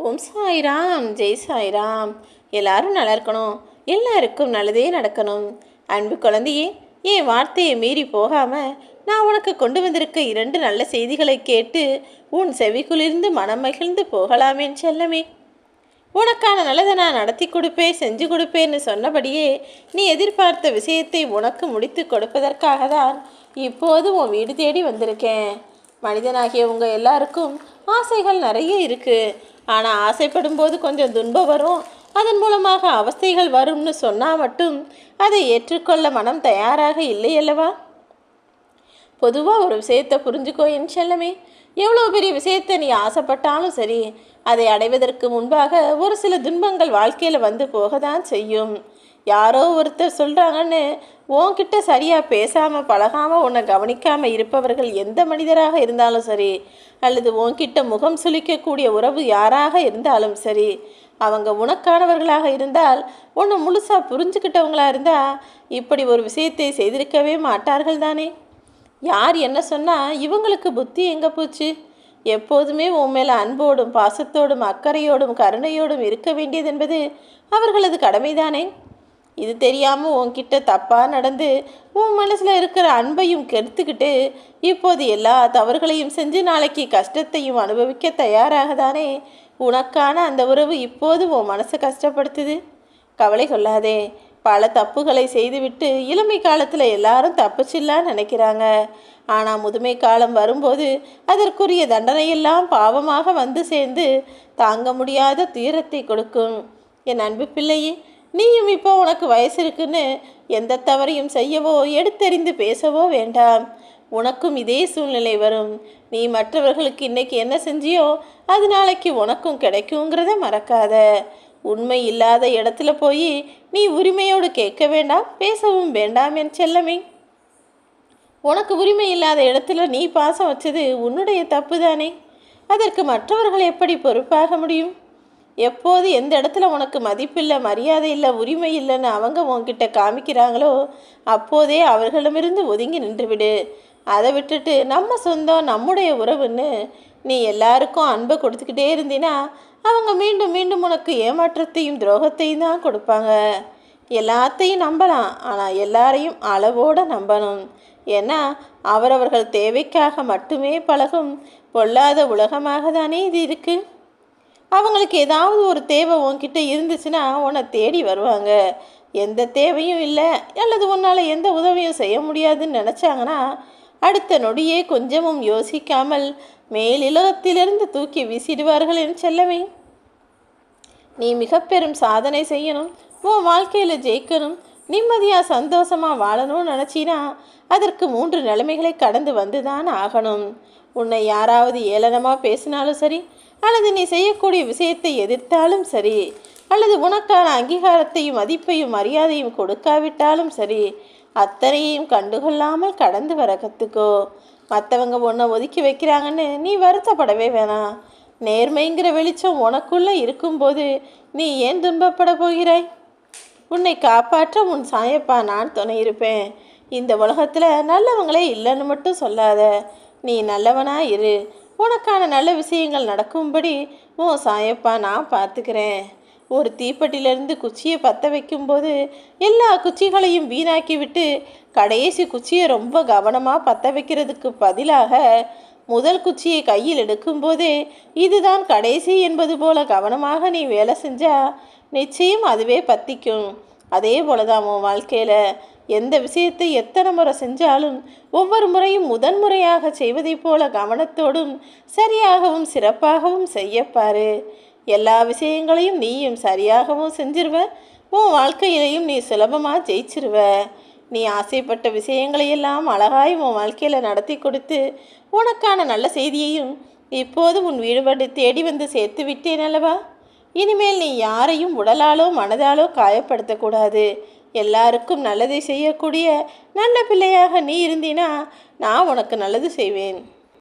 ஓம் சாய்ராம், ஜெய் சாய்ராம். எல்லாரும் நல்லா இருக்கணும், எல்லாருக்கும் நல்லதே நடக்கணும். அன்பு குழந்தையே, என் வார்த்தையை மீறி போகாமல் நான் உனக்கு கொண்டு வந்திருக்க 2 நல்ல செய்திகளை கேட்டு உன் செவிக்குளிர்ந்து மனம் மகிழ்ந்து போகலாமேன் செல்லமே. உனக்கான நல்லதை நான் நடத்தி கொடுப்பேன், செஞ்சு கொடுப்பேன்னு சொன்னபடியே நீ எதிர்பார்த்த விஷயத்தை உனக்கு முடித்து கொடுப்பதற்காக தான் இப்போது உன் வீடு தேடி வந்திருக்கேன். மனிதனாகிய உங்கள் எல்லாருக்கும் ஆசைகள் நிறைய இருக்குது. ஆனால் ஆசைப்படும் போது கொஞ்சம் துன்பம் வரும், அதன் மூலமாக அவஸ்தைகள் வரும்னு சொன்னால் மட்டும் அதை ஏற்றுக்கொள்ள மனம் தயாராக இல்லை அல்லவா? பொதுவாக ஒரு விஷயத்தை புரிஞ்சுக்கோ என் செல்லமே. எவ்வளோ பெரிய விஷயத்தை நீ ஆசைப்பட்டாலும் சரி, அதை அடைவதற்கு முன்பாக ஒரு சில துன்பங்கள் வாழ்க்கையில் வந்து போக தான் செய்யும். யாரோ ஒருத்தர் சொல்கிறாங்கன்னு உன்கிட்ட சரியாக பேசாமல் பழகாமல் உன்னை கவனிக்காமல் இருப்பவர்கள் எந்த மனிதராக இருந்தாலும் சரி, அல்லது உன்கிட்ட முகம் சுளிக்கக்கூடிய உறவு யாராக இருந்தாலும் சரி, அவங்க உனக்கானவர்களாக இருந்தால், உன்னை முழுசாக புரிஞ்சுக்கிட்டவங்களா இருந்தால் இப்படி ஒரு விஷயத்தை செய்திருக்கவே மாட்டார்கள் தானே. யார் என்ன சொன்னால் இவங்களுக்கு புத்தி எங்கே போச்சு? எப்போதுமே உன் மேலே அன்போடும் பாசத்தோடும் அக்கறையோடும் கருணையோடும் இருக்க வேண்டியது என்பது அவர்களது கடமைதானே. இது தெரியாமல் உன்கிட்ட தப்பாக நடந்து உன் மனசில் இருக்கிற அன்பையும் கெடுத்துக்கிட்டு இப்போது எல்லா தவறுகளையும் செஞ்சு நாளைக்கு கஷ்டத்தையும் அனுபவிக்க தயாராக தானே உனக்கான அந்த உறவு இப்போது உன் மனசை கஷ்டப்படுத்துது. கவலை கொள்ளாதே. பல தப்புகளை செய்துவிட்டு இளமை காலத்தில் எல்லாரும் தப்புச்சில்லான்னு நினைக்கிறாங்க. ஆனால் முதுமை காலம் வரும்போது அதற்குரிய தண்டனையெல்லாம் பாவமாக வந்து சேர்ந்து தாங்க முடியாத துயரத்தை கொடுக்கும். என் அன்பு பிள்ளையே, நீயும் இப்போ உனக்கு வயசு இருக்குன்னு எந்த தவறையும் செய்யவோ எடுத்தெறிந்து பேசவோ வேண்டாம். உனக்கும் இதே சூழ்நிலை வரும். நீ மற்றவர்களுக்கு இன்னைக்கு என்ன செஞ்சியோ அது நாளைக்கு உனக்கும் கிடைக்குங்கிறத மறக்காத. உண்மை இல்லாத இடத்துல போய் நீ உரிமையோடு கேட்க வேண்டாம், பேசவும் வேண்டாம் என் செல்லமே. உனக்கு உரிமை இல்லாத இடத்துல நீ பாசம் வச்சது உன்னுடைய தப்பு தானே. அதற்கு மற்றவர்கள் எப்படி பொறுப்பாக முடியும்? எப்போது எந்த இடத்துல உனக்கு மதிப்பில்லை, மரியாதை இல்லை, உரிமை இல்லைன்னு அவங்க உன்கிட்ட காமிக்கிறாங்களோ அப்போதே அவர்களிடமிருந்து ஒதுங்கி நின்றுவிடு. அதை விட்டுட்டு நம்ம சொந்தம் நம்முடைய உறவுன்னு நீ எல்லாருக்கும் அன்பை கொடுத்துக்கிட்டே இருந்தீன்னா அவங்க மீண்டும் மீண்டும் உனக்கு ஏமாற்றத்தையும் துரோகத்தையும் தான் கொடுப்பாங்க. எல்லாத்தையும் நம்பலாம், ஆனால் எல்லாரையும் அளவோடு நம்பணும். ஏன்னா அவரவர்கள் தேவைக்காக மட்டுமே பழகும் பொல்லாத உலகமாக தானே இது இருக்குது. அவங்களுக்கு ஏதாவது ஒரு தேவை உன்கிட்ட இருந்துச்சுன்னா உன்னை தேடி வருவாங்க. எந்த தேவையும் இல்லை அல்லது உன்னால் எந்த உதவியும் செய்ய முடியாதுன்னு நினச்சாங்கன்னா அடுத்த நொடியே கொஞ்சமும் யோசிக்காமல் மேலிலகத்திலிருந்து தூக்கி வீசிடுவார்கள் என்று செல்லவே. நீ மிக பெரும் சாதனை செய்யணும், உன் வாழ்க்கையில் ஜெயிக்கணும், நிம்மதியாக சந்தோஷமாக வாழணும்னு நினச்சினா அதற்கு 3 நிலைமைகளை கடந்து வந்து தான் ஆகணும். உன்னை யாராவது ஏளனமாக பேசினாலும் சரி, அல்லது நீ செய்யக்கூடிய விஷயத்தை எதிர்த்தாலும் சரி, அல்லது உனக்கான அங்கீகாரத்தையும் மதிப்பையும் மரியாதையும் கொடுக்காவிட்டாலும் சரி, அத்தனையும் கண்டுகொள்ளாமல் கடந்து வர கற்றுக்கோ. மற்றவங்க உன்னை ஒதுக்கி வைக்கிறாங்கன்னு நீ வருத்தப்படவே வேணாம். நேர்மைங்கிற வெளிச்சம் உனக்குள்ளே இருக்கும்போது நீ ஏன் துன்பப்பட போகிறாய்? உன்னை காப்பாற்ற உன் சாயப்பா நான் துணை இருப்பேன். இந்த உலகத்தில் நல்லவங்களே இல்லைன்னு மட்டும் சொல்லாத. நீ நல்லவனா இரு. உனக்கான நல்ல விஷயங்கள் நடக்கும்படி உன் சாயப்பா நான் பார்த்துக்கிறேன். ஒரு தீப்பெட்டியிலேருந்து குச்சியை பற்ற வைக்கும்போது எல்லா குச்சிகளையும் வீணாக்கி விட்டு கடைசி குச்சியை ரொம்ப கவனமாக பற்ற வைக்கிறதுக்கு பதிலாக முதல் குச்சியை கையில் எடுக்கும்போதே இதுதான் கடைசி என்பது போல கவனமாக நீ வேலை செஞ்சால் நிச்சயம் அதுவே பற்றிக்கும். அதே போல தான் உன் வாழ்க்கையில் எந்த விஷயத்தை எத்தனை முறை செஞ்சாலும் ஒவ்வொரு முறையும் முதன்முறையாக செய்வதைப் போல கவனத்தோடும் சரியாகவும் சிறப்பாகவும் செய்யப்பாரு. எல்லா விஷயங்களையும் நீயும் சரியாகவும் செஞ்சிருவ, உன் வாழ்க்கையிலையும் நீ சுலபமாக ஜெயிச்சிருவ. நீ ஆசைப்பட்ட விஷயங்களையெல்லாம் அழகாய் உன் வாழ்க்கையில் நடத்தி கொடுத்து உனக்கான நல்ல செய்தியையும் இப்போது உன் வீடு தேடி வந்து சேர்த்து விட்டேன் அல்லவா? இனிமேல் நீ யாரையும் உடலாலோ மனதாலோ காயப்படுத்தக்கூடாது. எல்லாருக்கும் நல்லதை செய்யக்கூடிய நல்ல பிள்ளையாக நீ இருந்தீனா நான் உனக்கு நல்லது செய்வேன்.